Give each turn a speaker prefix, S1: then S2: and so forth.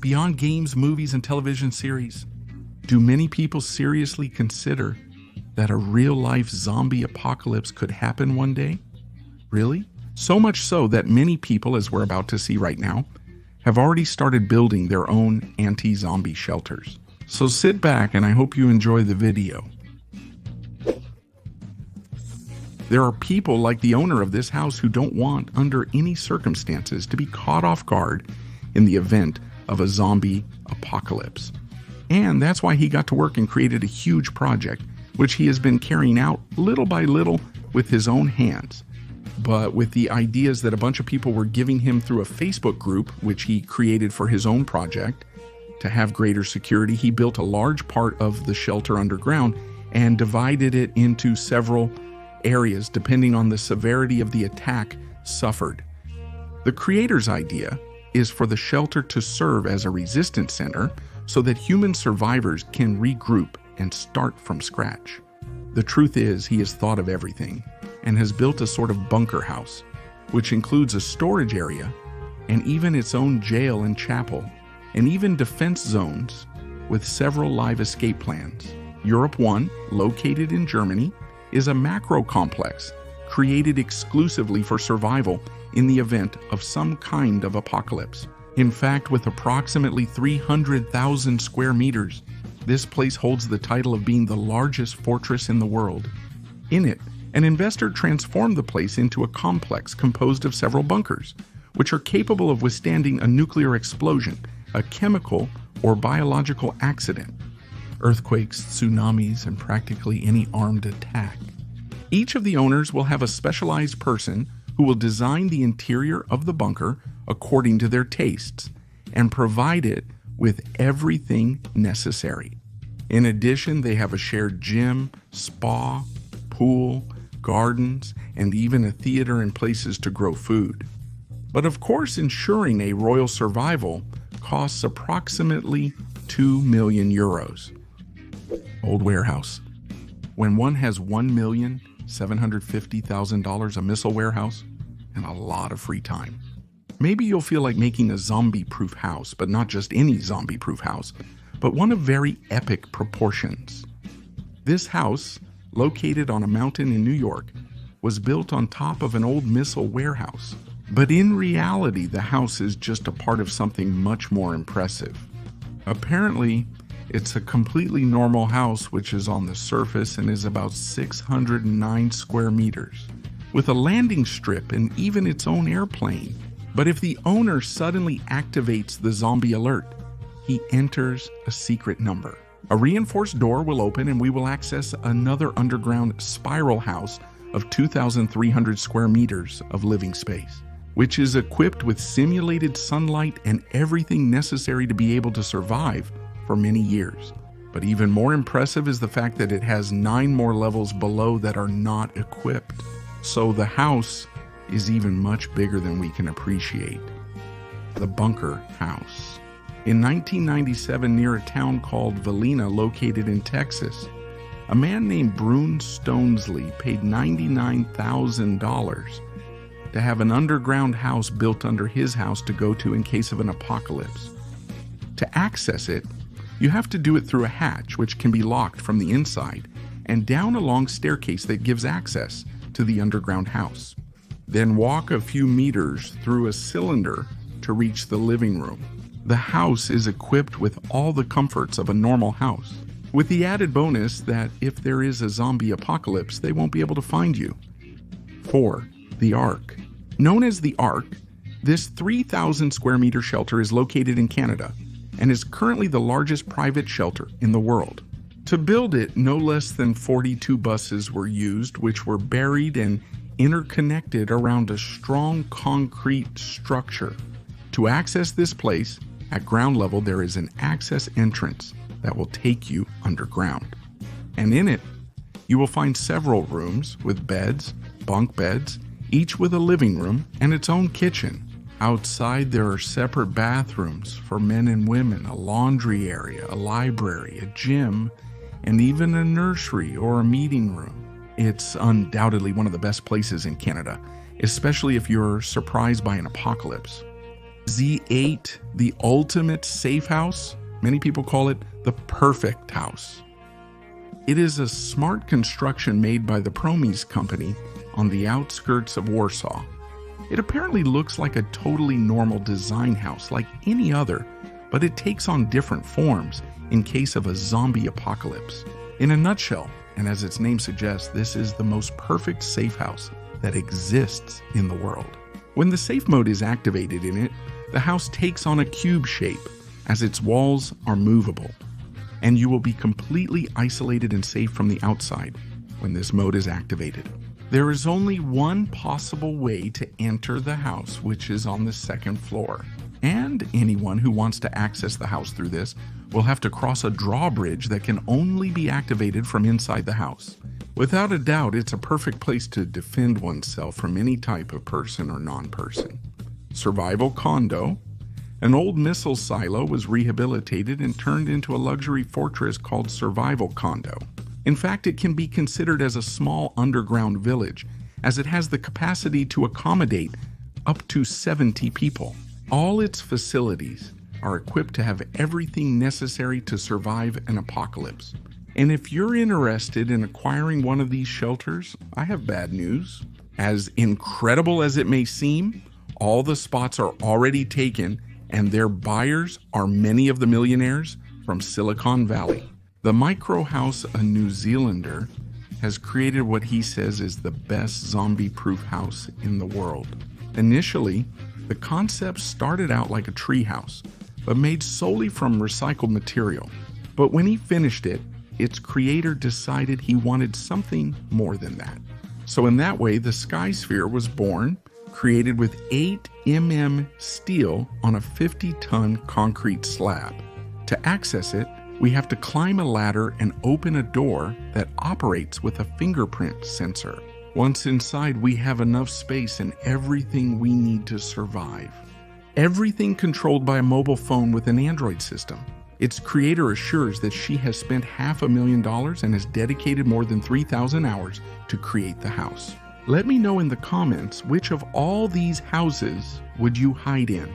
S1: beyond games, movies, and television series. Do many people seriously consider that a real-life zombie apocalypse could happen one day? Really? So much so that many people, as we're about to see right now, have already started building their own anti-zombie shelters. So sit back and I hope you enjoy the video. There are people like the owner of this house who don't want, under any circumstances, to be caught off guard in the event of a zombie apocalypse. And that's why he got to work and created a huge project, which he has been carrying out little by little with his own hands. But with the ideas that a bunch of people were giving him through a Facebook group, which he created for his own project, to have greater security, he built a large part of the shelter underground and divided it into several areas depending on the severity of the attack suffered. The creator's idea is for the shelter to serve as a resistance center so that human survivors can regroup and start from scratch. The truth is, he has thought of everything and has built a sort of bunker house, which includes a storage area and even its own jail and chapel, and even defense zones with several live escape plans. Europe 1, located in Germany, is a macro complex created exclusively for survival in the event of some kind of apocalypse. In fact, with approximately 300,000 square meters, this place holds the title of being the largest fortress in the world. In it, an investor transformed the place into a complex composed of several bunkers, which are capable of withstanding a nuclear explosion, a chemical or biological accident, earthquakes, tsunamis, and practically any armed attack. Each of the owners will have a specialized person who will design the interior of the bunker according to their tastes and provide it with everything necessary. In addition, they have a shared gym, spa, pool, gardens, and even a theater and places to grow food. But of course, ensuring a royal survival costs approximately 2 million euros. Old warehouse. When one has $1,750,000, a missile warehouse, and a lot of free time. Maybe you'll feel like making a zombie-proof house, but not just any zombie-proof house, but one of very epic proportions. This house, located on a mountain in New York, was built on top of an old missile warehouse. But in reality, the house is just a part of something much more impressive. Apparently, it's a completely normal house which is on the surface and is about 609 square meters, with a landing strip and even its own airplane. But if the owner suddenly activates the zombie alert, he enters a secret number. A reinforced door will open and we will access another underground spiral house of 2,300 square meters of living space, which is equipped with simulated sunlight and everything necessary to be able to survive for many years. But even more impressive is the fact that it has 9 more levels below that are not equipped. So the house is even much bigger than we can appreciate. The bunker house. In 1997, near a town called Valina, located in Texas, a man named Brune Stonesley paid $99,000 to have an underground house built under his house to go to in case of an apocalypse. To access it, you have to do it through a hatch which can be locked from the inside and down a long staircase that gives access to the underground house. Then walk a few meters through a cylinder to reach the living room. The house is equipped with all the comforts of a normal house, with the added bonus that if there is a zombie apocalypse, they won't be able to find you. 4. The Ark. Known as the Ark, this 3,000 square meter shelter is located in Canada and is currently the largest private shelter in the world. To build it, no less than 42 buses were used, which were buried and interconnected around a strong concrete structure. To access this place, at ground level there is an access entrance that will take you underground. And in it, you will find several rooms with beds, bunk beds, each with a living room and its own kitchen. Outside there are separate bathrooms for men and women, a laundry area, a library, a gym, and even a nursery or a meeting room. It's undoubtedly one of the best places in Canada, especially if you're surprised by an apocalypse. Z8, the ultimate safe house. Many people call it the perfect house. It is a smart construction made by the Promes company on the outskirts of Warsaw. It apparently looks like a totally normal design house like any other, but it takes on different forms in case of a zombie apocalypse. In a nutshell, and as its name suggests, this is the most perfect safe house that exists in the world. When the safe mode is activated in it, the house takes on a cube shape as its walls are movable, and you will be completely isolated and safe from the outside when this mode is activated. There is only one possible way to enter the house, which is on the second floor. And anyone who wants to access the house through this will have to cross a drawbridge that can only be activated from inside the house. Without a doubt, it's a perfect place to defend oneself from any type of person or non-person. Survival condo. An old missile silo was rehabilitated and turned into a luxury fortress called Survival Condo. In fact, it can be considered as a small underground village, as it has the capacity to accommodate up to 70 people. All its facilities are equipped to have everything necessary to survive an apocalypse. And if you're interested in acquiring one of these shelters, I have bad news. As incredible as it may seem, all the spots are already taken, and their buyers are many of the millionaires from Silicon Valley. The Micro House, a New Zealander, has created what he says is the best zombie-proof house in the world. Initially, the concept started out like a tree house, but made solely from recycled material. But when he finished it, its creator decided he wanted something more than that. So in that way, the Skysphere was born, created with 8 mm steel on a 50-ton concrete slab. To access it, we have to climb a ladder and open a door that operates with a fingerprint sensor. Once inside, we have enough space and everything we need to survive. Everything controlled by a mobile phone with an Android system. Its creator assures that she has spent $500,000 and has dedicated more than 3,000 hours to create the house. Let me know in the comments which of all these houses would you hide in.